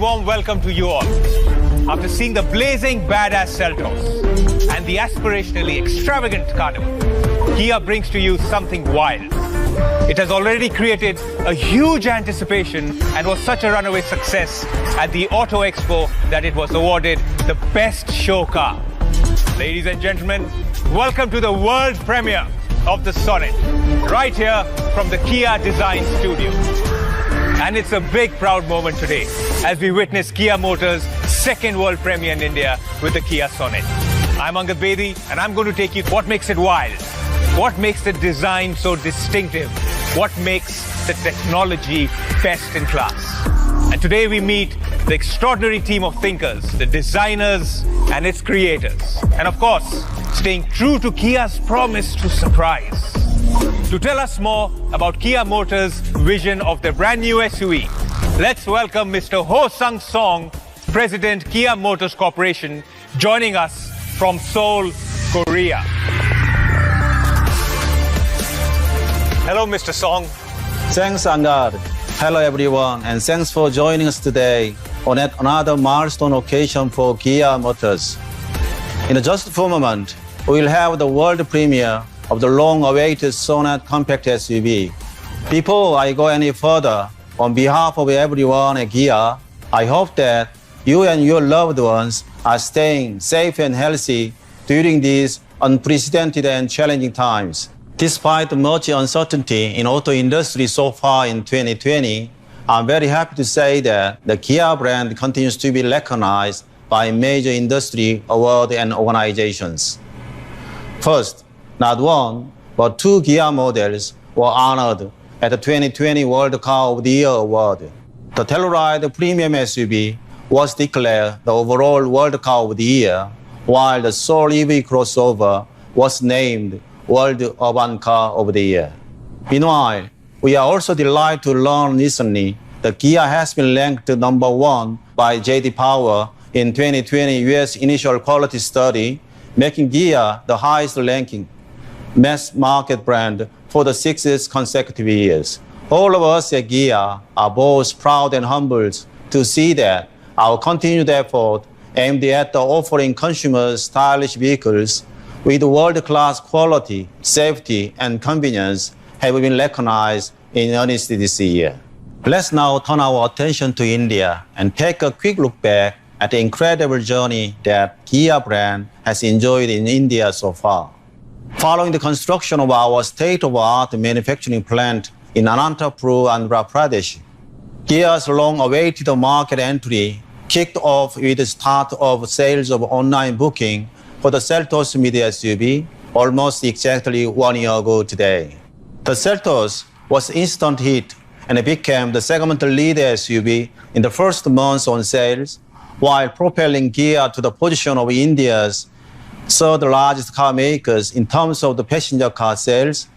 warm welcome to you all. After seeing the blazing badass Seltos and the aspirationally extravagant Carnival, Kia brings to you something wild. It has already created a huge anticipation and was such a runaway success at the Auto Expo that it was awarded the best show car. Ladies and gentlemen, welcome to the world premiere of the Sonet, right here from the Kia Design Studio. And it's a big proud moment today as we witness Kia Motors' second world premiere in India with the Kia Sonet. I'm Angad Bedi and I'm going to take you what makes it wild, what makes the design so distinctive, what makes the technology best in class. And today we meet the extraordinary team of thinkers, the designers and its creators. And of course, staying true to Kia's promise to surprise. To tell us more about Kia Motors' vision of their brand new SUV, let's welcome Mr. Ho Sung Song, President Kia Motors Corporation, joining us from Seoul, Korea. Hello, Mr. Song. Thanks, Angad. Hello, everyone, and thanks for joining us today on yet another milestone occasion for Kia Motors. In just a few moments, we will have the world premiere of the long-awaited Sonet compact SUV. Before I go any further, on behalf of everyone at Kia, I hope that you and your loved ones are staying safe and healthy during these unprecedented and challenging times. Despite much uncertainty in auto industry so far in 2020, I'm very happy to say that the Kia brand continues to be recognized by major industry award and organizations. First, not one, but two Kia models were honored at the 2020 World Car of the Year Award. The Telluride Premium SUV was declared the overall World Car of the Year, while the Soul EV crossover was named World Urban Car of the Year. Meanwhile, we are also delighted to learn recently that Kia has been ranked #1 by J.D. Power in 2020 U.S. Initial Quality Study, making Kia the highest ranking mass market brand for the 6th consecutive years. All of us at Kia are both proud and humbled to see that our continued effort aimed at offering consumers stylish vehicles with world-class quality, safety, and convenience have been recognized in earnest this year. Let's now turn our attention to India and take a quick look back at the incredible journey that Kia brand has enjoyed in India so far. Following the construction of our state-of-the-art manufacturing plant in Anantapur, Andhra Pradesh, Kia's long-awaited market entry kicked off with the start of sales of online booking for the Seltos mid SUV almost exactly 1 year ago today. The Seltos was an instant hit and it became the segment leader SUV in the first months on sales, while propelling Kia to the position of India's third largest car makers in terms of the passenger car sales,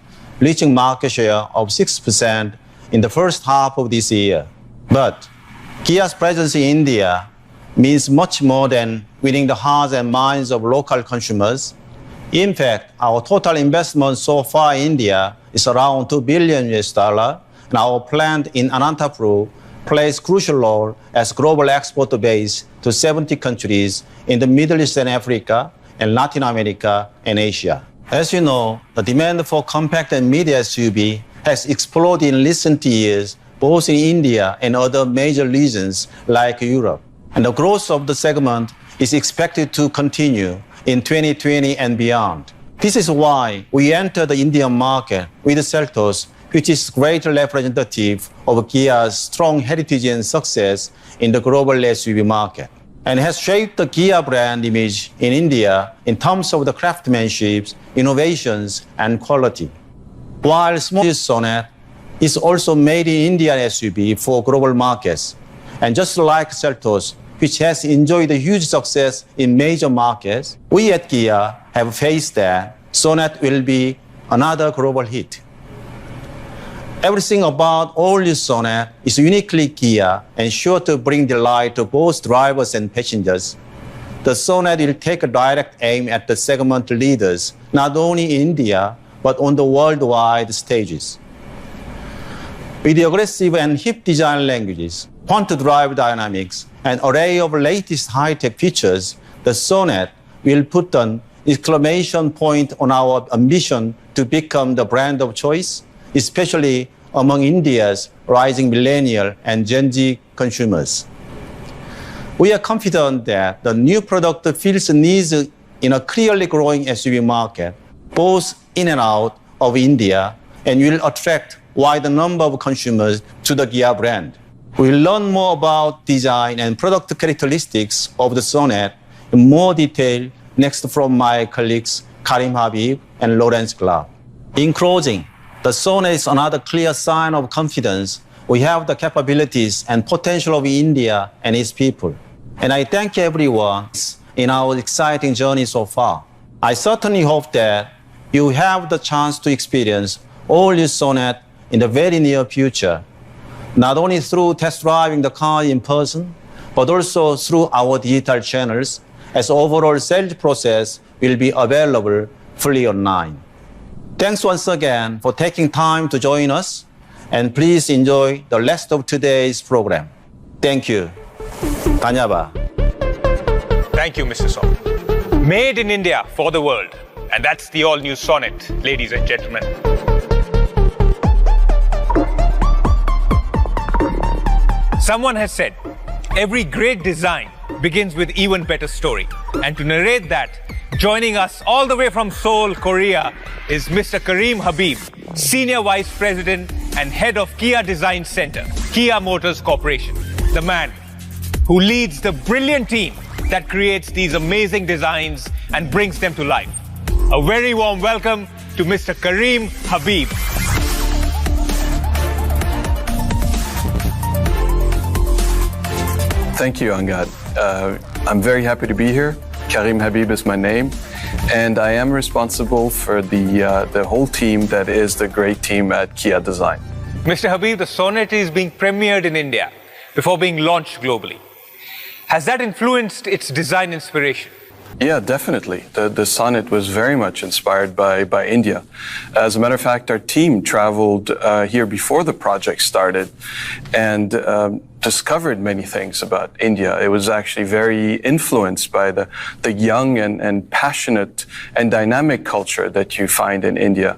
reaching market share of 6% in the first half of this year. But Kia's presence in India means much more than winning the hearts and minds of local consumers. In fact, our total investment so far in India is around $2 billion, and our plant in Anantapur plays a crucial role as global export base to 70 countries in the Middle East and Africa, and Latin America and Asia. As you know, the demand for compact and mid SUV has exploded in recent years, both in India and other major regions like Europe. And the growth of the segment is expected to continue in 2020 and beyond. This is why we entered the Indian market with Seltos, which is great representative of Kia's strong heritage and success in the global SUV market, and has shaped the Kia brand image in India in terms of the craftsmanship, innovations, and quality. While small Sonet is also made in Indian SUV for global markets, and just like Seltos, which has enjoyed a huge success in major markets, we at Kia have faced that Sonet will be another global hit. Everything about all-new Sonet is uniquely Kia and sure to bring delight to both drivers and passengers. The Sonet will take a direct aim at the segment leaders, not only in India, but on the worldwide stages. With the aggressive and hip design languages, front-to-drive dynamics, and array of latest high-tech features, the Sonet will put an exclamation point on our ambition to become the brand of choice, especially among India's rising millennial and Gen Z consumers. We are confident that the new product fills needs in a clearly growing SUV market, both in and out of India, and will attract a wide number of consumers to the Kia brand. We'll learn more about design and product characteristics of the Sonet in more detail next from my colleagues Karim Habib and Lawrence Clark. In closing, the Sonet is another clear sign of confidence. We have the capabilities and potential of India and its people. And I thank everyone in our exciting journey so far. I certainly hope that you have the chance to experience all this Sonet in the very near future, not only through test driving the car in person, but also through our digital channels, as overall sales process will be available fully online. Thanks once again for taking time to join us, and please enjoy the rest of today's program. Thank you. Dhanyabad. Thank you, Mr. Sonet. Made in India for the world. And that's the all-new Sonet, ladies and gentlemen. Someone has said, every great design begins with even better story. And to narrate that, joining us all the way from Seoul, Korea, is Mr. Karim Habib, Senior Vice President and Head of Kia Design Center, Kia Motors Corporation, the man who leads the brilliant team that creates these amazing designs and brings them to life. A very warm welcome to Mr. Karim Habib. Thank you, Angad. I'm very happy to be here. Karim Habib is my name, and I am responsible for the whole team that is the great team at Kia Design. Mr. Habib, the Sonet is being premiered in India before being launched globally. Has that influenced its design inspiration? Yeah, definitely. The Sonet was very much inspired by India. As a matter of fact, our team traveled here before the project started and discovered many things about India. It was actually very influenced by the young and passionate and dynamic culture that you find in India.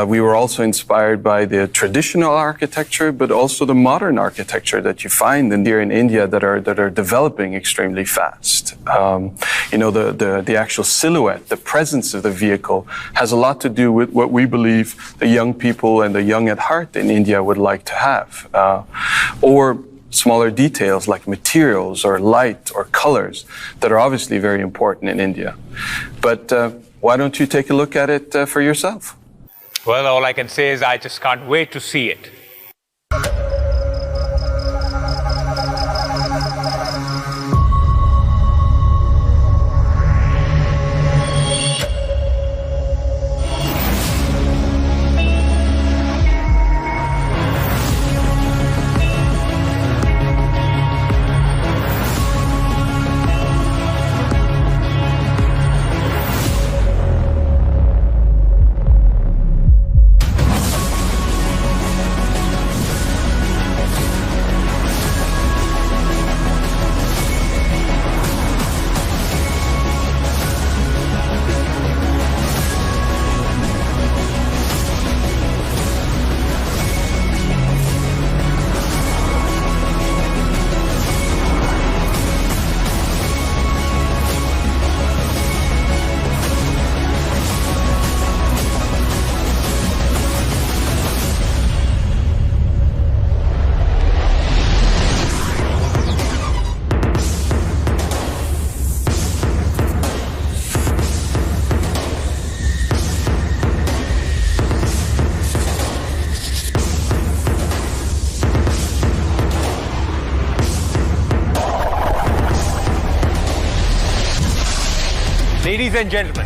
We were also inspired by the traditional architecture, but also the modern architecture that you find here in India that are developing extremely fast. The actual silhouette, the presence of the vehicle has a lot to do with what we believe the young people and the young at heart in India would like to have. Or smaller details like materials or light or colors that are obviously very important in India. But why don't you take a look at it for yourself? Well, all I can say is I just can't wait to see it. Ladies and gentlemen,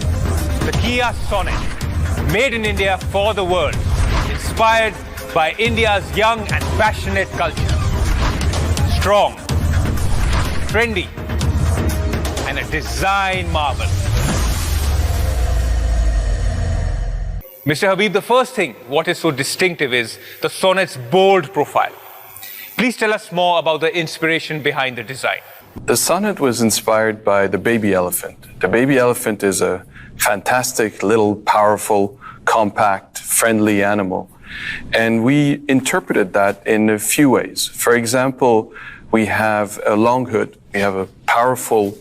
the Kia Sonet, made in India for the world, inspired by India's young and passionate culture. Strong, trendy, and a design marvel. Mr. Habib, the first thing, what is so distinctive is the Sonet's bold profile. Please tell us more about the inspiration behind the design. The Sonet was inspired by the baby elephant. The baby elephant is a fantastic, little, powerful, compact, friendly animal. And we interpreted that in a few ways. For example, we have a long hood. We have a powerful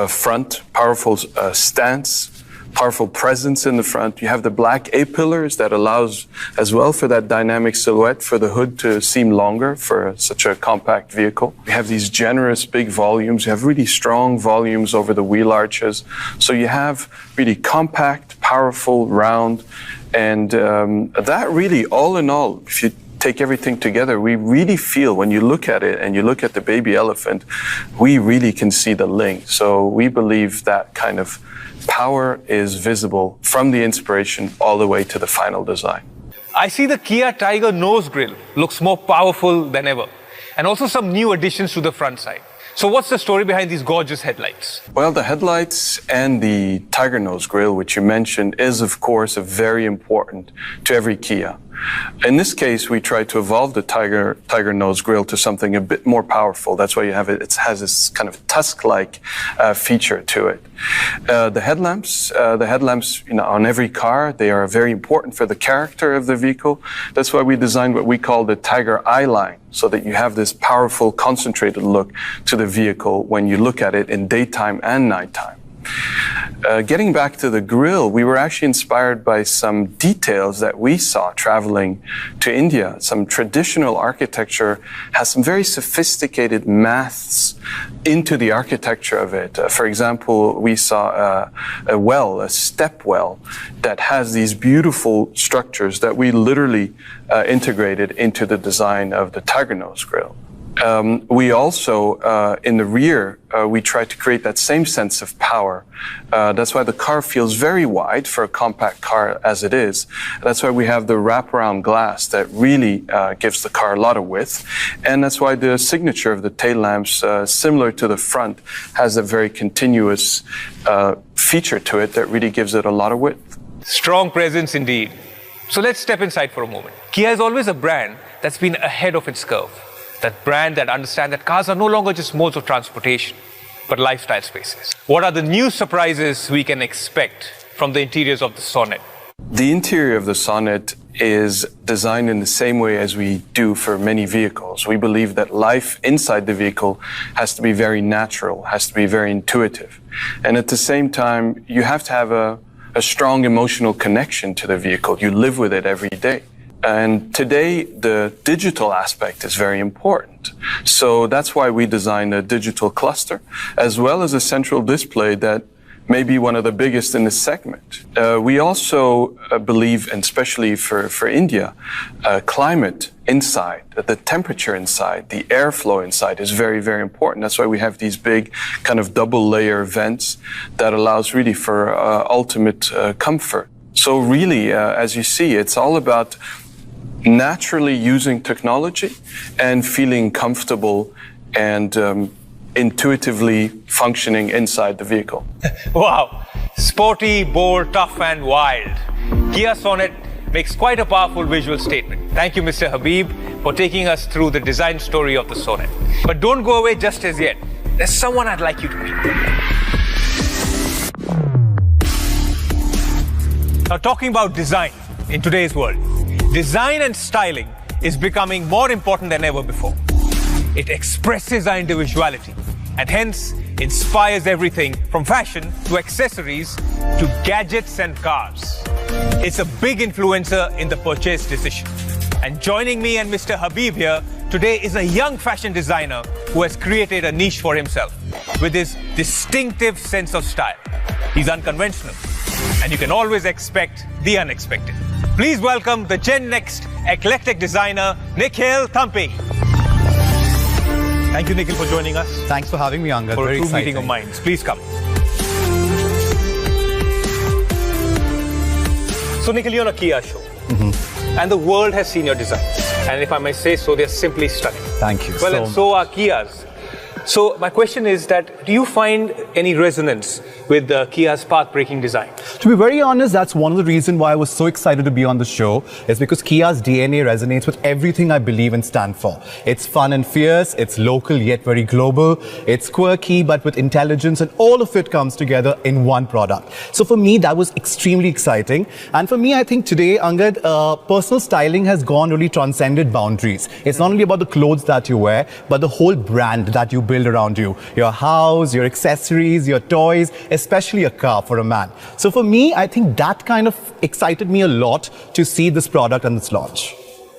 front, powerful stance, powerful presence in the front. You have the black A-pillars that allows as well for that dynamic silhouette for the hood to seem longer for such a compact vehicle. We have these generous big volumes. You have really strong volumes over the wheel arches. So you have really compact, powerful, round, and that really, all in all, if you take everything together, we really feel when you look at it and you look at the baby elephant, we really can see the link. So we believe that kind of power is visible from the inspiration all the way to the final design. I see the Kia Tiger nose grille looks more powerful than ever, and also some new additions to the front side. So what's the story behind these gorgeous headlights? Well, the headlights and the Tiger nose grille, which you mentioned, is of course very important to every Kia. In this case, we tried to evolve the Tiger nose grille to something a bit more powerful. That's why you have it. It has this kind of tusk-like feature to it. The headlamps, on every car, they are very important for the character of the vehicle. That's why we designed what we call the Tiger eye line, so that you have this powerful, concentrated look to the vehicle when you look at it in daytime and nighttime. Getting back to the grille, we were actually inspired by some details that we saw traveling to India. Some traditional architecture has some very sophisticated maths into the architecture of it. For example, we saw a step well, that has these beautiful structures that we literally integrated into the design of the Tiger nose grille. We also, in the rear, we try to create that same sense of power. That's why the car feels very wide for a compact car as it is. That's why we have the wraparound glass that really gives the car a lot of width. And that's why the signature of the tail lamps, similar to the front, has a very continuous feature to it that really gives it a lot of width. Strong presence indeed. So let's step inside for a moment. Kia is always a brand that's been ahead of its curve. That brand that understands that cars are no longer just modes of transportation, but lifestyle spaces. What are the new surprises we can expect from the interiors of the Sonet? The interior of the Sonet is designed in the same way as we do for many vehicles. We believe that life inside the vehicle has to be very natural, has to be very intuitive. And at the same time, you have to have a strong emotional connection to the vehicle. You live with it every day. And today, the digital aspect is very important. So that's why we designed a digital cluster, as well as a central display that may be one of the biggest in this segment. We also believe, and especially for India, climate inside, the temperature inside, the airflow inside is very, very important. That's why we have these big kind of double layer vents that allows really for ultimate comfort. So really, as you see, it's all about naturally using technology and feeling comfortable and intuitively functioning inside the vehicle. Wow! Sporty, bold, tough and wild. Kia Sonet makes quite a powerful visual statement. Thank you, Mr. Habib, for taking us through the design story of the Sonet. But don't go away just as yet. There's someone I'd like you to meet. Now, talking about design in today's world, design and styling is becoming more important than ever before. It expresses our individuality and hence inspires everything from fashion to accessories to gadgets and cars. It's a big influencer in the purchase decision. And joining me and Mr. Habib here today is a young fashion designer who has created a niche for himself with his distinctive sense of style. He's unconventional, and you can always expect the unexpected. Please welcome the Gen Next eclectic designer, Nikhil Thampi. Thank you, Nikhil, for joining us. Thanks for having me, Angad. For Very a true exciting. meeting of minds. Please come. So, Nikhil, you're on a Kia show. And the world has seen your designs. And if I may say so, they're simply stunning. Thank you. Well, and so are Kias. So my question is that, do you find any resonance with Kia's path-breaking design? To be very honest, that's one of the reasons why I was so excited to be on the show, is because Kia's DNA resonates with everything I believe and stand for. It's fun and fierce, it's local yet very global, it's quirky but with intelligence, and all of it comes together in one product. So for me, that was extremely exciting. And for me, I think today, Angad, personal styling has gone really transcended boundaries. It's not only about the clothes that you wear, but the whole brand that you build around you. Your house, your accessories, your toys, especially a car for a man. So for me, I think that kind of excited me a lot to see this product and this launch.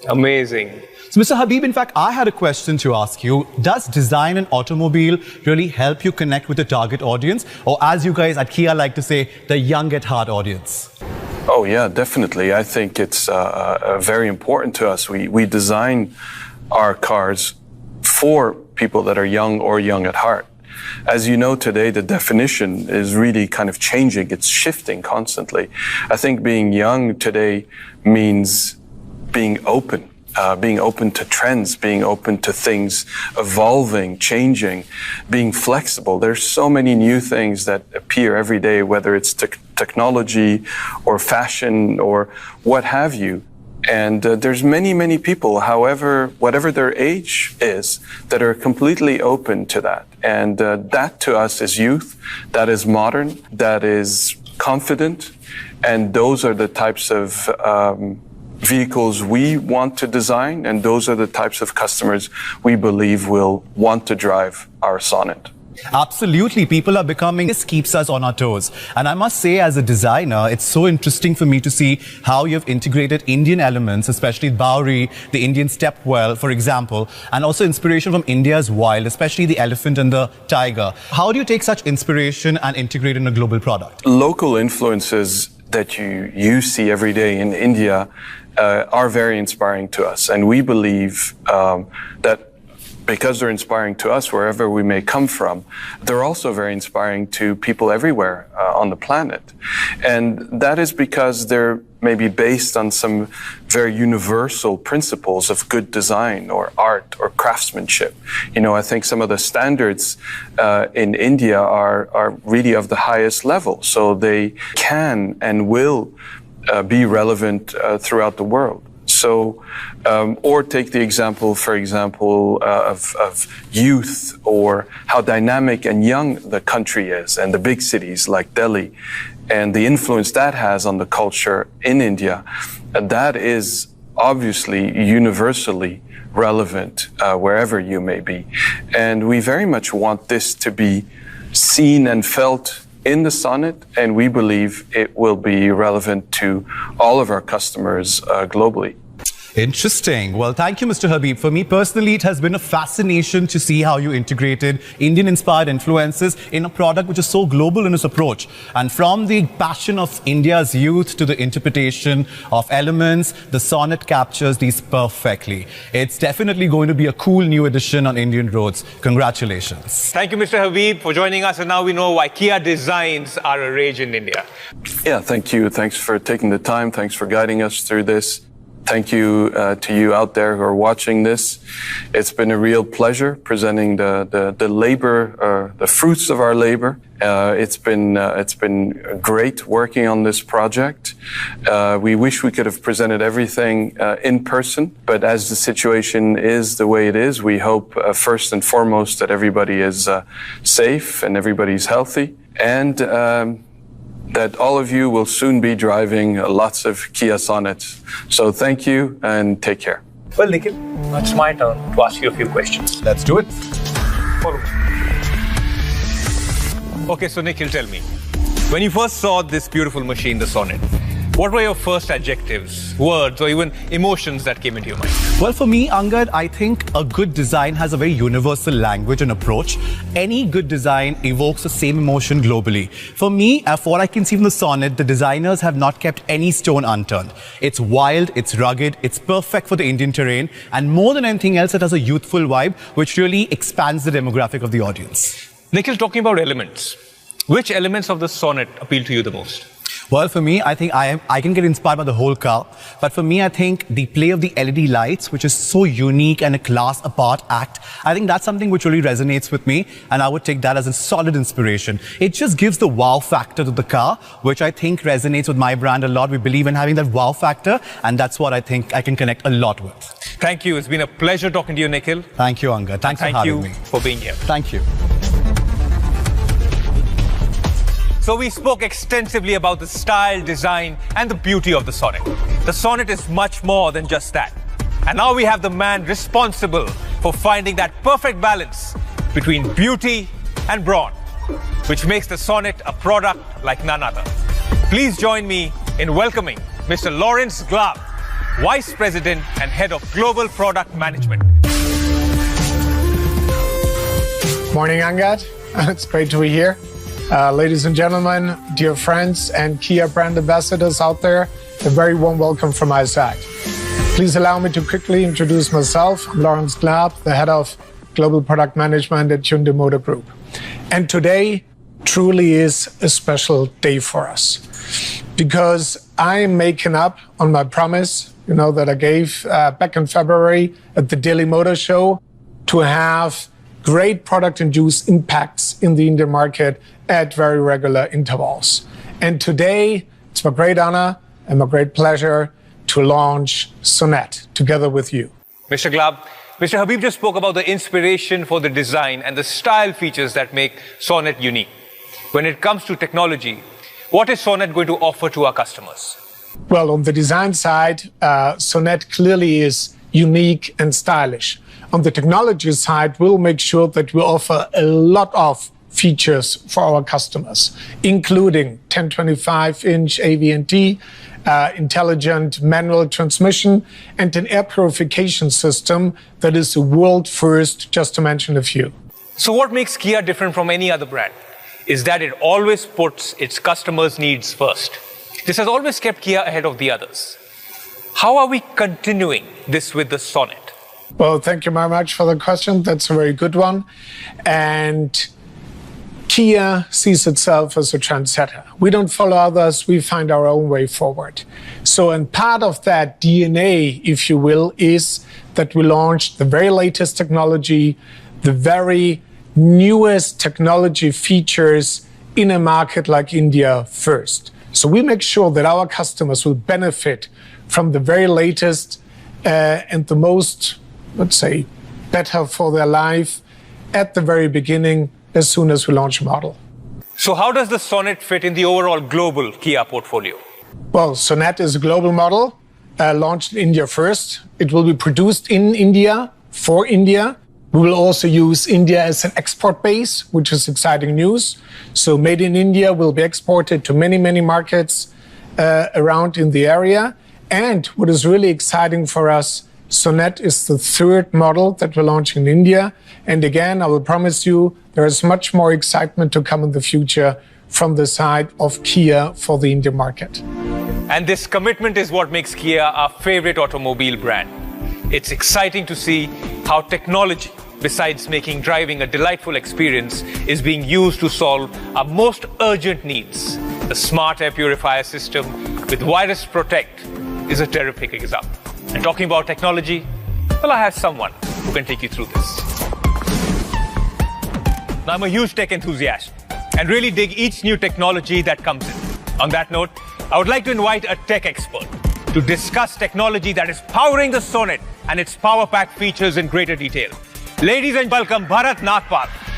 Amazing. So Mr. Habib, in fact, I had a question to ask you. Does design an automobile really help you connect with the target audience? Or as you guys at Kia like to say, the young at heart audience? Oh yeah, definitely. I think it's very important to us. We design our cars for people that are young or young at heart. As you know, today the definition is really kind of changing. It's shifting constantly. I think being young today means being open to trends, being open to things evolving, changing, being flexible. There's so many new things that appear every day, whether it's technology or fashion or what have you. And there's many people, whatever their age is, that are completely open to that. And that to us is youth, that is modern, that is confident. And those are the types of vehicles we want to design, and those are the types of customers we believe will want to drive our Sonet. Absolutely. People are becoming, this keeps us on our toes. And I must say, as a designer, it's so interesting for me to see how you've integrated Indian elements, especially Bowery, the Indian stepwell, for example, and also inspiration from India's wild, especially the elephant and the tiger. How do you take such inspiration and integrate in a global product? Local influences that you see every day in India are very inspiring to us. And we believe that because they're inspiring to us wherever we may come from, they're also very inspiring to people everywhere on the planet. And that is because they're maybe based on some very universal principles of good design or art or craftsmanship. You know, I think some of the standards in India are really of the highest level. So they can and will be relevant throughout the world. So, or take the example, for example, of youth, or how dynamic and young the country is, and the big cities like Delhi, and the influence that has on the culture in India. That is obviously universally relevant wherever you may be. And we very much want this to be seen and felt in the Sonet, and we believe it will be relevant to all of our customers globally. Interesting. Well, thank you, Mr. Habib. For me personally, it has been a fascination to see how you integrated Indian-inspired influences in a product which is so global in its approach. And from the passion of India's youth to the interpretation of elements, the Sonet captures these perfectly. It's definitely going to be a cool new addition on Indian roads. Congratulations. Thank you, Mr. Habib, for joining us. And now we know why Kia designs are a rage in India. Yeah, thank you. Thanks for taking the time. Thanks for guiding us through this. Thank you to you out there who are watching this. It's been a real pleasure presenting the labor, the fruits of our labor. It's been great working on this project. We wish we could have presented everything in person, but as the situation is the way it is, we hope first and foremost that everybody is safe and everybody's healthy, and that all of you will soon be driving lots of Kia Sonets. So thank you and take care. Well, Nikhil, now it's my turn to ask you a few questions. Let's do it. Follow me. Okay, so Nikhil, tell me, when you first saw this beautiful machine, the Sonet, what were your first adjectives, words, or even emotions that came into your mind? Well, for me, Angad, I think a good design has a very universal language and approach. Any good design evokes the same emotion globally. For me, for what I can see from the Sonet, the designers have not kept any stone unturned. It's wild, it's rugged, it's perfect for the Indian terrain, and more than anything else, it has a youthful vibe, which really expands the demographic of the audience. Nikhil, talking about elements, which elements of the Sonet appeal to you the most? Well, for me, I think I can get inspired by the whole car. But for me, I think the play of the LED lights, which is so unique and a class apart act, I think that's something which really resonates with me. And I would take that as a solid inspiration. It just gives the wow factor to the car, which I think resonates with my brand a lot. We believe in having that wow factor. And that's what I think I can connect a lot with. Thank you. It's been a pleasure talking to you, Nikhil. Thank you, Angad. Thanks for having me. Thank you for being here. Thank you. So we spoke extensively about the style, design, and the beauty of the Sonet. The Sonet is much more than just that. And now we have the man responsible for finding that perfect balance between beauty and brawn, which makes the Sonet a product like none other. Please join me in welcoming Mr. Lawrence Glab, Vice President and Head of Global Product Management. Morning, Angad. It's great to be here. Ladies and gentlemen, dear friends and Kia brand ambassadors out there, a very warm welcome from my side. Please allow me to quickly introduce myself. I'm Lawrence Glab, the Head of Global Product Management at Hyundai Motor Group. And today truly is a special day for us because I am making up on my promise, that I gave back in February at the Delhi Motor Show to have great product-induced impacts in the Indian market at very regular intervals. And today, it's my great honor and my great pleasure to launch Sonet together with you. Mr. Glab, Mr. Habib just spoke about the inspiration for the design and the style features that make Sonet unique. When it comes to technology, what is Sonet going to offer to our customers? Well, on the design side, Sonet clearly is unique and stylish. On the technology side, we'll make sure that we offer a lot of features for our customers, including 1025-inch AV&T, intelligent manual transmission, and an air purification system that is a world first, just to mention a few. So what makes Kia different from any other brand is that it always puts its customers' needs first. This has always kept Kia ahead of the others. How are we continuing this with the Sonet? Well, thank you very much for the question. That's a very good one. And Kia sees itself as a trendsetter. We don't follow others, we find our own way forward. So, and part of that DNA, if you will, is that we launched the very latest technology, the very newest technology features in a market like India first. So we make sure that our customers will benefit from the very latest and the most, let's say, better for their life at the very beginning as soon as we launch a model. So how does the Sonet fit in the overall global Kia portfolio? Well, Sonet is a global model, launched in India first. It will be produced in India, for India. We will also use India as an export base, which is exciting news. So made in India will be exported to many, many markets around in the area. And what is really exciting for us, Sonet is the third model that we're launching in India. And again, I will promise you, there is much more excitement to come in the future from the side of Kia for the Indian market. And this commitment is what makes Kia our favorite automobile brand. It's exciting to see how technology, besides making driving a delightful experience, is being used to solve our most urgent needs. The smart air purifier system with Virus Protect is a terrific example. And talking about technology, well, I have someone who can take you through this. Now, I'm a huge tech enthusiast and really dig each new technology that comes in. On that note, I would like to invite a tech expert to discuss technology that is powering the Sonet and its power pack features in greater detail. Ladies and welcome Bharat,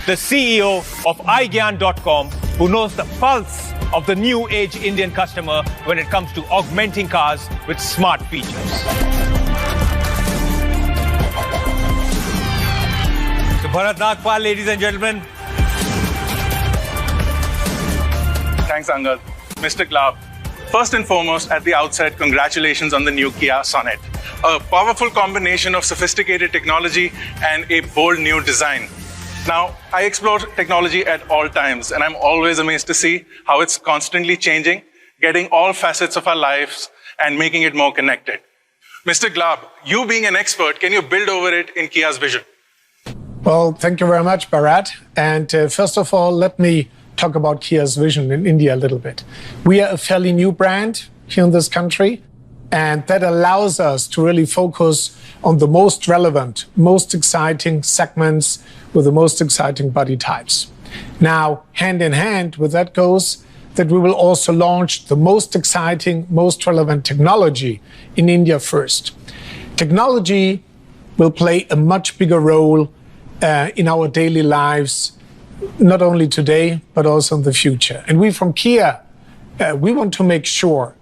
the CEO of iGyan.com, who knows the pulse of the new age Indian customer when it comes to augmenting cars with smart features. So Bharat Nagpal, ladies and gentlemen. Thanks, Angad. Mr. Glab, first and foremost, at the outset, congratulations on the new Kia Sonet. A powerful combination of sophisticated technology and a bold new design. Now, I explore technology at all times, and I'm always amazed to see how it's constantly changing, getting all facets of our lives and making it more connected. Mr. Glab, you being an expert, can you build over it in Kia's vision? Well, thank you very much, Bharat. And first of all, let me talk about Kia's vision in India a little bit. We are a fairly new brand here in this country, and that allows us to really focus on the most relevant, most exciting segments with the most exciting body types. Now, hand in hand with that goes that we will also launch the most exciting, most relevant technology in India first. Technology will play a much bigger role in our daily lives, not only today, but also in the future. And we from Kia, we want to make sure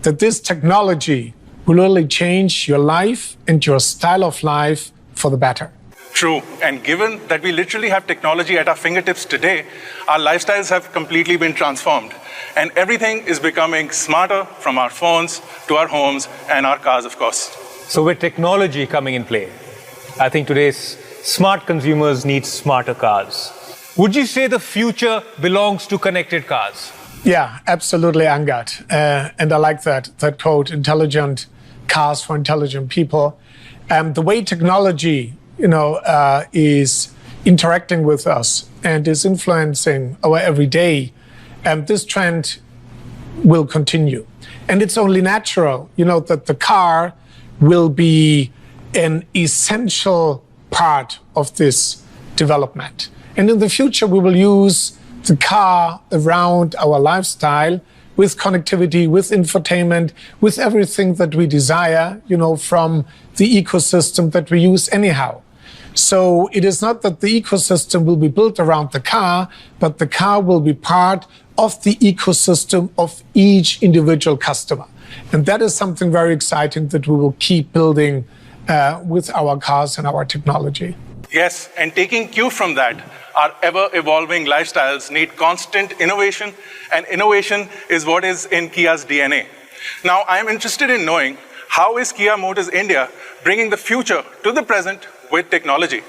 that this technology will really change your life and your style of life for the better. True. And given that we literally have technology at our fingertips today, our lifestyles have completely been transformed. And everything is becoming smarter, from our phones to our homes and our cars, of course. So with technology coming in play, I think today's smart consumers need smarter cars. Would you say the future belongs to connected cars? Yeah, absolutely, Angad. And I like that quote, intelligent cars for intelligent people. The way technology is interacting with us and is influencing our everyday, this trend will continue. And it's only natural, that the car will be an essential part of this development. And in the future, we will use the car around our lifestyle with connectivity, with infotainment, with everything that we desire, from the ecosystem that we use anyhow. So it is not that the ecosystem will be built around the car, but the car will be part of the ecosystem of each individual customer. And that is something very exciting that we will keep building with our cars and our technology. Yes, and taking cue from that, our ever-evolving lifestyles need constant innovation, and innovation is what is in Kia's DNA. Now, I am interested in knowing, how is Kia Motors India bringing the future to the present with technology?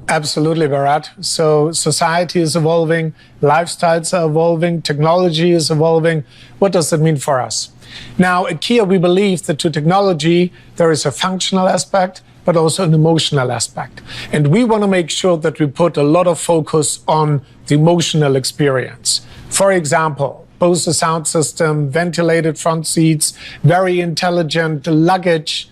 Absolutely, Bharat. So society is evolving, lifestyles are evolving, technology is evolving. What does that mean for us? Now, at Kia, we believe that to technology, there is a functional aspect, but also an emotional aspect. And we want to make sure that we put a lot of focus on the emotional experience. For example, both the sound system, ventilated front seats, very intelligent luggage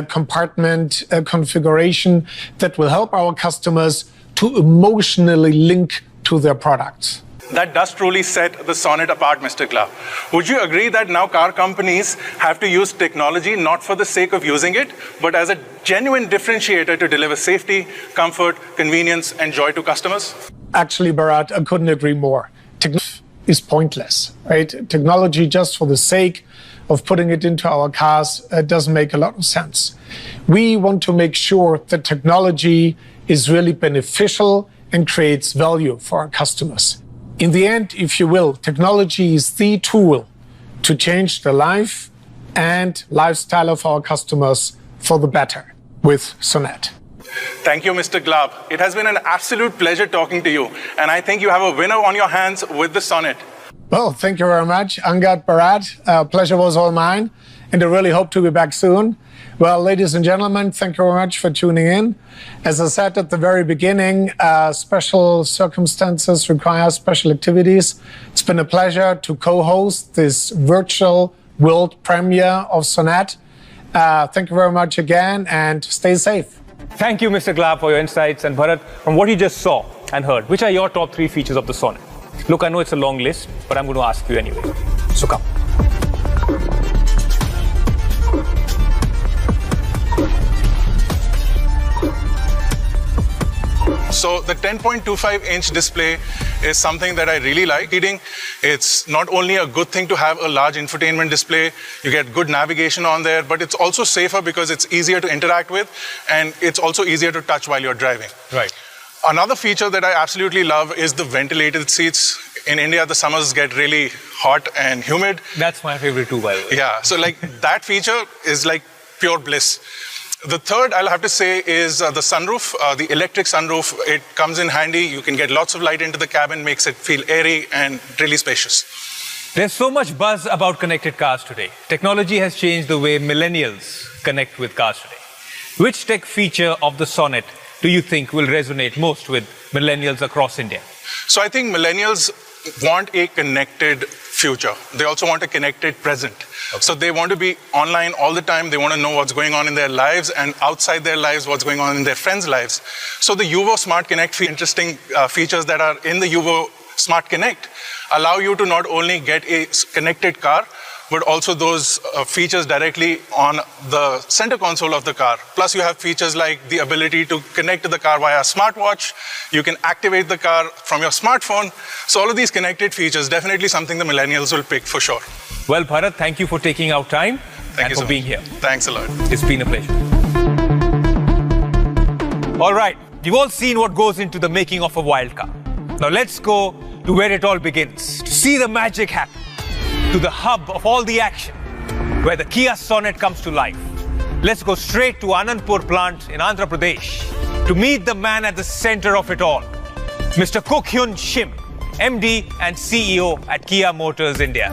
compartment configuration that will help our customers to emotionally link to their products. That does truly set the Sonet apart, Mr. Glove. Would you agree that now car companies have to use technology not for the sake of using it, but as a genuine differentiator to deliver safety, comfort, convenience, and joy to customers? Actually, Bharat, I couldn't agree more. Technology is pointless, right? Technology just for the sake of putting it into our cars doesn't make a lot of sense. We want to make sure that technology is really beneficial and creates value for our customers. In the end, if you will, technology is the tool to change the life and lifestyle of our customers for the better with Sonet. Thank you, Mr. Glab. It has been an absolute pleasure talking to you, and I think you have a winner on your hands with the Sonet. Well, thank you very much, Angad, Bharat. Pleasure was all mine, and I really hope to be back soon. Well, ladies and gentlemen, thank you very much for tuning in. As I said at the very beginning, special circumstances require special activities. It's been a pleasure to co-host this virtual world premiere of Sonet. Thank you very much again, and stay safe. Thank you, Mr. Glab, for your insights. And Bharat, from what you just saw and heard, which are your top 3 features of the Sonet? Look, I know it's a long list, but I'm going to ask you anyway. So come. So the 10.25-inch display is something that I really like. It's not only a good thing to have a large infotainment display, you get good navigation on there, but it's also safer because it's easier to interact with, and it's also easier to touch while you're driving. Right. Another feature that I absolutely love is the ventilated seats. In India, the summers get really hot and humid. That's my favorite too, by the way. Yeah, so that feature is like pure bliss. The third, I'll have to say, is the sunroof, the electric sunroof. It comes in handy. You can get lots of light into the cabin, makes it feel airy and really spacious. There's so much buzz about connected cars today. Technology has changed the way millennials connect with cars today. Which tech feature of the Sonet do you think will resonate most with millennials across India? So I think millennials want a connected future. They also want a connected present. Okay. So they want to be online all the time. They want to know what's going on in their lives and outside their lives, what's going on in their friends' lives. So the Yuvo Smart Connect interesting features that are in the Yuvo Smart Connect allow you to not only get a connected car, but also those features directly on the center console of the car. Plus you have features like the ability to connect to the car via a smartwatch. You can activate the car from your smartphone. So all of these connected features, definitely something the millennials will pick for sure. Well, Bharat, thank you for taking out time and for being here. Thanks a lot. It's been a pleasure. All right, you've all seen what goes into the making of a wild car. Now let's go to where it all begins, to see the magic happen, to the hub of all the action, where the Kia Sonet comes to life. Let's go straight to Anandpur plant in Andhra Pradesh to meet the man at the center of it all, Mr. Kuk-Hyun Shim, MD and CEO at Kia Motors India.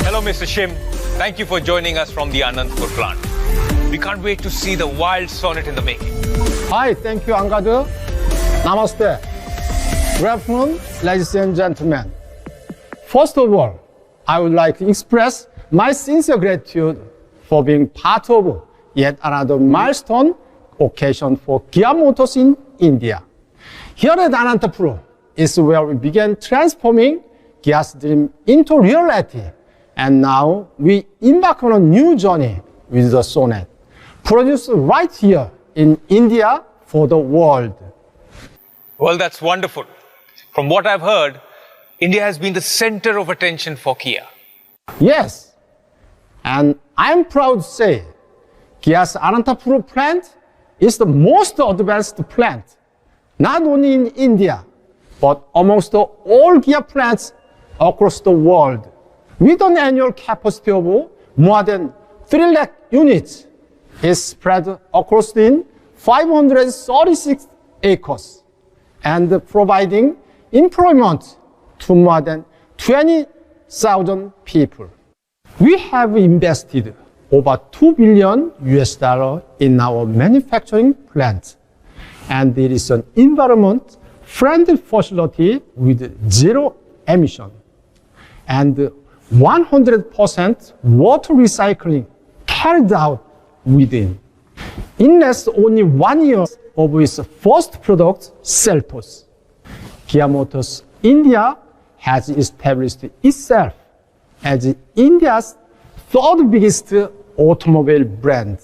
Hello, Mr. Shim. Thank you for joining us from the Anandpur plant. We can't wait to see the wild Sonet in the making. Hi, thank you, Angad. Namaste. Good afternoon, ladies and gentlemen. First of all, I would like to express my sincere gratitude for being part of yet another milestone occasion for Kia Motors in India. Here at Anantapur is where we began transforming Kia's dream into reality. And now we embark on a new journey with the Sonet, produced right here in India for the world. Well, that's wonderful. From what I've heard, India has been the center of attention for Kia. Yes, and I'm proud to say Kia's Anantapur plant is the most advanced plant, not only in India, but amongst all Kia plants across the world, with an annual capacity of more than 3 lakh units. Is spread across 536 acres and providing employment to more than 20,000 people. We have invested over $2 billion in our manufacturing plant, and it is an environment-friendly facility with zero emission and 100% water recycling carried out within. In less only 1 year of its first product, Seltos, Kia Motors India has established itself as India's third biggest automobile brand.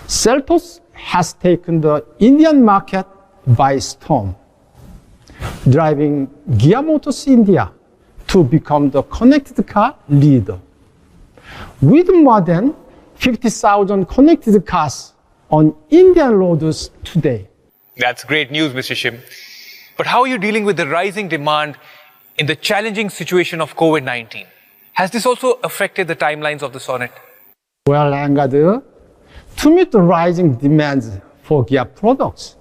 Seltos has taken the Indian market by storm, driving Kia Motors India to become the connected car leader. With more than 50,000 connected cars on Indian roads today. That's great news, Mr. Shim. But how are you dealing with the rising demand in the challenging situation of COVID-19? Has this also affected the timelines of the Sonet? Well, Angad, to meet the rising demands for Kia products,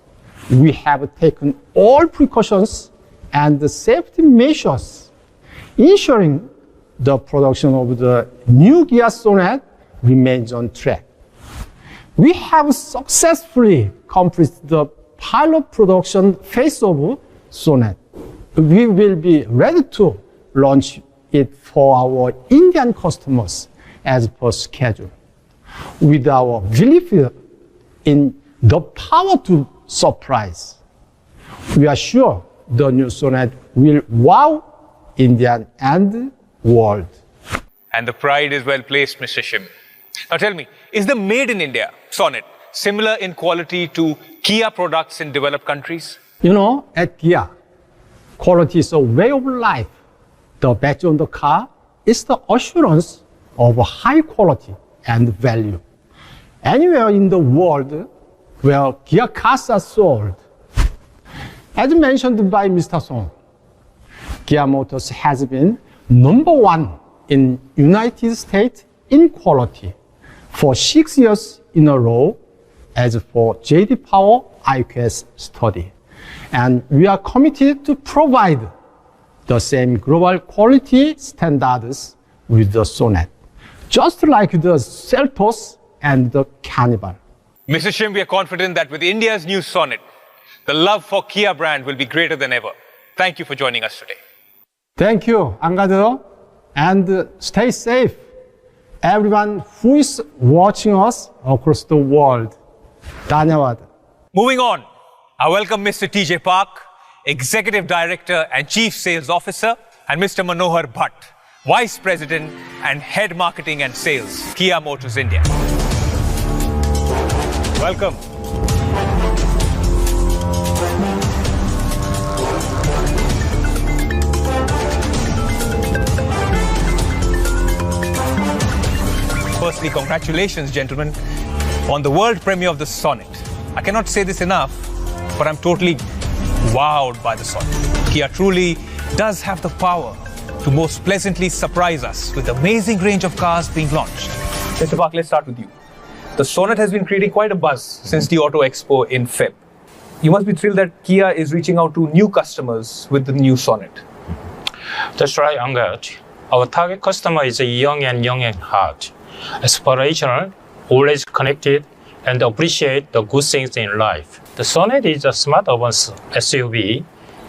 we have taken all precautions and the safety measures, ensuring the production of the new Kia Sonet remains on track. We have successfully completed the pilot production phase of Sonet. We will be ready to launch it for our Indian customers as per schedule. With our belief in the power to surprise, we are sure the new Sonet will wow India and world. And the pride is well placed, Mr. Shim. Now tell me, is the made in India Sonet similar in quality to Kia products in developed countries? You know, at Kia, quality is a way of life. The badge on the car is the assurance of high quality and value. Anywhere in the world where Kia cars are sold. As mentioned by Mr. Song, Kia Motors has been #1 in United States in quality for 6 years in a row as for J.D. Power IQS study. And we are committed to provide the same global quality standards with the Sonet, just like the Seltos and the Carnival. Mr. Shim, we are confident that with India's new Sonet, the love for Kia brand will be greater than ever. Thank you for joining us today. Thank you, Angad, and stay safe. Everyone who is watching us across the world. Dhanyawad. Moving on, I welcome Mr. TJ Park, Executive Director and Chief Sales Officer, and Mr. Manohar Bhatt, Vice President and Head Marketing and Sales, Kia Motors India. Welcome. Firstly, congratulations, gentlemen, on the world premiere of the Sonet. I cannot say this enough, but I'm totally wowed by the Sonet. Kia truly does have the power to most pleasantly surprise us with amazing range of cars being launched. Mr. Park, let's start with you. The Sonet has been creating quite a buzz since the Auto Expo in Feb. You must be thrilled that Kia is reaching out to new customers with the new Sonet. That's right, Angad. Our target customer is young and young at heart, aspirational, always connected, and appreciate the good things in life. The Sonet is a smart urban SUV.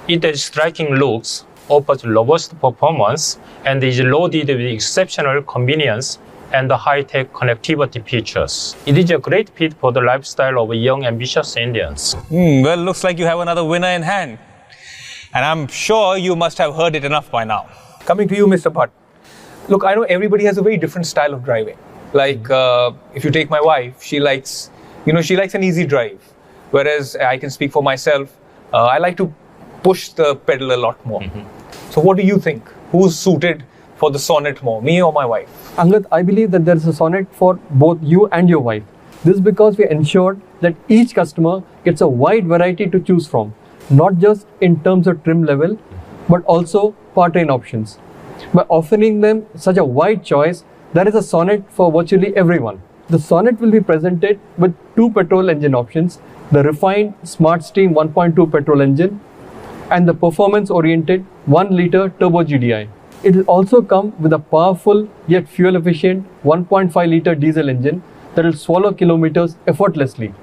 It has striking looks, offers robust performance, and is loaded with exceptional convenience and high-tech connectivity features. It is a great fit for the lifestyle of young, ambitious Indians. Well, looks like you have another winner in hand. And I'm sure you must have heard it enough by now. Coming to you, Mr. Bhatt. Look, I know everybody has a very different style of driving. Like, if you take my wife, she likes an easy drive. Whereas I can speak for myself, I like to push the pedal a lot more. So what do you think? Who's suited for the Sonet more, me or my wife? Angad, I believe that there is a Sonet for both you and your wife. This is because we ensured that each customer gets a wide variety to choose from, not just in terms of trim level, but also powertrain options. By offering them such a wide choice, there is a Sonet for virtually everyone. The Sonet will be presented with two petrol engine options, the refined Smart Steam 1.2 petrol engine and the performance-oriented 1-liter turbo GDI. It will also come with a powerful yet fuel-efficient 1.5-liter diesel engine that will swallow kilometers effortlessly.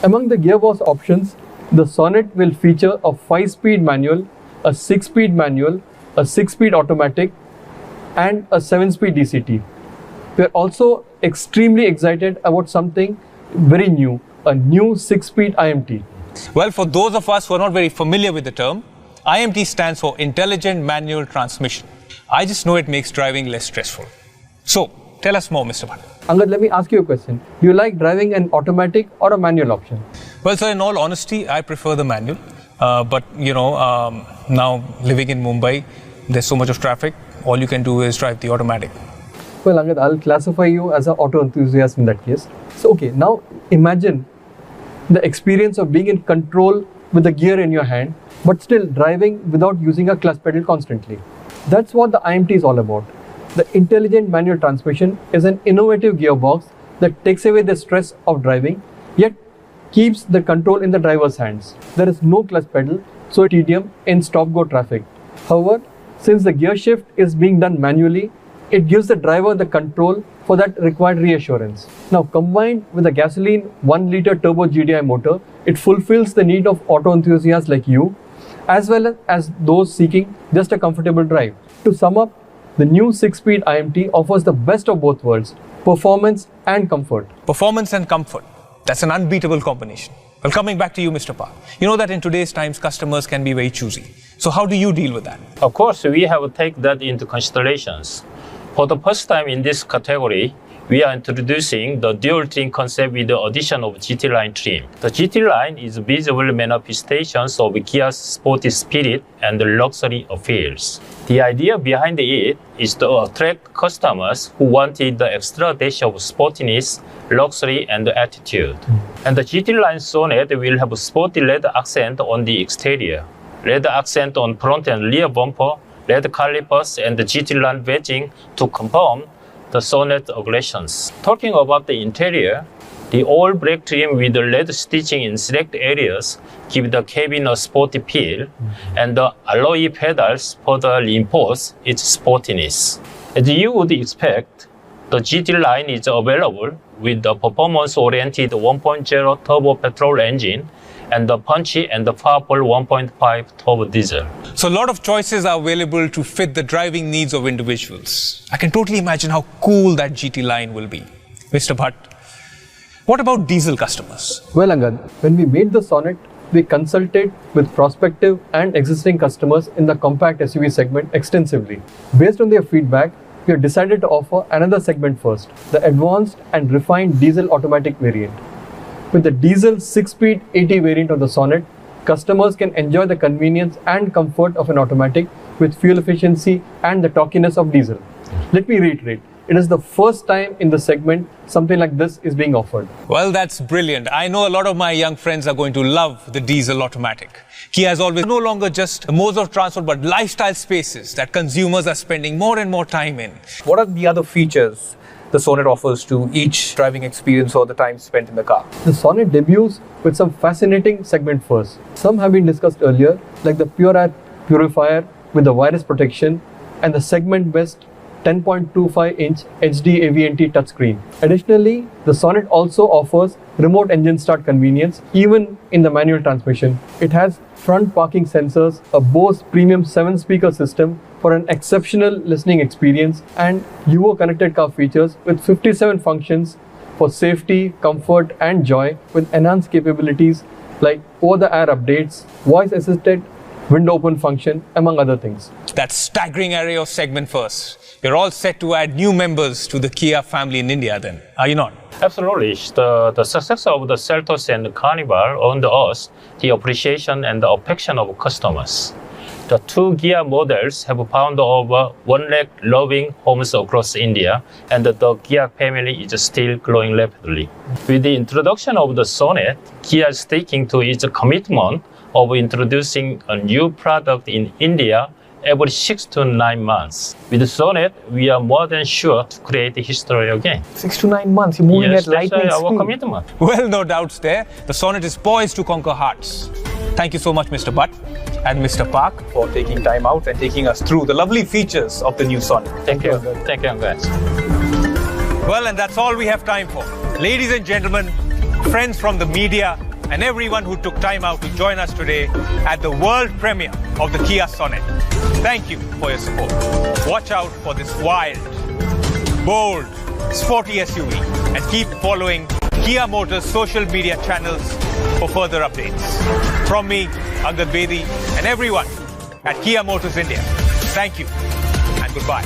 Among the gearbox options, the Sonet will feature a 5-speed manual, a 6-speed manual, a 6-speed automatic, and a 7-speed DCT. We are also extremely excited about something very new, a new 6-speed IMT. Well, for those of us who are not very familiar with the term, IMT stands for Intelligent Manual Transmission. I just know it makes driving less stressful. So, tell us more, Mr. Bhatt. Angad, let me ask you a question. Do you like driving an automatic or a manual option? Well, sir, in all honesty, I prefer the manual. But, now living in Mumbai, there's so much of traffic. All you can do is drive the automatic. Well, Angad, I'll classify you as an auto enthusiast in that case. So, okay, now imagine the experience of being in control with the gear in your hand, but still driving without using a clutch pedal constantly. That's what the IMT is all about. The intelligent manual transmission is an innovative gearbox that takes away the stress of driving, yet keeps the control in the driver's hands. There is no clutch pedal, so tedium in stop-go traffic. However, since the gear shift is being done manually, it gives the driver the control for that required reassurance. Now, combined with a gasoline 1-liter turbo GDI motor, it fulfills the need of auto enthusiasts like you, as well as those seeking just a comfortable drive. To sum up, the new 6-speed IMT offers the best of both worlds, performance and comfort. Performance and comfort. That's an unbeatable combination. Well, coming back to you, Mr. Park. You know that in today's times, customers can be very choosy. So how do you deal with that? Of course, we have to take that into considerations. For the first time in this category, we are introducing the dual trim concept with the addition of GT line trim. The GT line is visible manifestations of Kia's sporty spirit and luxury appeals. The idea behind it is to attract customers who wanted the extra dash of sportiness, luxury, and attitude. And the GT line Sonet will have a sporty leather accent on the exterior, leather accent on front and rear bumper, leather calipers, and the GT line badging to confirm the Sonet aggressions. Talking about the interior, the all-black trim with the leather stitching in select areas give the cabin a sporty feel, and the alloy pedals further reinforce its sportiness. As you would expect, the GT line is available with the performance-oriented 1.0 turbo petrol engine and the punchy and the powerful 1.5 turbo diesel. So a lot of choices are available to fit the driving needs of individuals. I can totally imagine how cool that GT line will be. Mr. Bhatt, what about diesel customers? Well, Angad, when we made the Sonet, we consulted with prospective and existing customers in the compact SUV segment extensively. Based on their feedback, we have decided to offer another segment first, the advanced and refined diesel automatic variant. With the diesel 6-speed 80 variant of the Sonet, customers can enjoy the convenience and comfort of an automatic with fuel efficiency and the torquiness of diesel. Let me reiterate, it is the first time in the segment something like this is being offered. Well, that's brilliant. I know a lot of my young friends are going to love the diesel automatic. Kia is always no longer just modes of transport, but lifestyle spaces that consumers are spending more and more time in. What are the other features the Sonet offers to each driving experience or the time spent in the car? The Sonet debuts with some fascinating segment first. Some have been discussed earlier, like the Pure Air Purifier with the virus protection and the segment best 10.25-inch HD AVNT touchscreen. Additionally, the Sonet also offers remote engine start convenience even in the manual transmission. It has front parking sensors, a Bose premium 7-speaker system for an exceptional listening experience, and UO connected car features with 57 functions for safety, comfort and joy, with enhanced capabilities like over-the-air updates, voice-assisted window open function, among other things. That staggering array of segment first. You're all set to add new members to the Kia family in India then, are you not? Absolutely. The success of the Seltos and Carnival earned us the appreciation and the affection of customers. The two Kia models have found over 1 lakh loving homes across India, and the Kia family is still growing rapidly. With the introduction of the Sonet, Kia is sticking to its commitment of introducing a new product in India every 6 to 9 months. With Sonet, we are more than sure to create history again. 6 to 9 months, you're moving Yes, at lightning that's our speed. commitment. Well, no doubts there. The Sonet is poised to conquer hearts. Thank you so much, Mr. Bhatt and Mr. Park, For taking time out and taking us through the lovely features of the new Sonet. Thank you. Thank you, guys. Well, and that's all we have time for. Ladies and gentlemen, friends from the media, and everyone who took time out to join us today at the world premiere of the Kia Sonet. Thank you for your support. Watch out for this wild, bold, sporty SUV and keep following Kia Motors' social media channels for further updates. From me, Angad Bedi, and everyone at Kia Motors India, thank you and goodbye.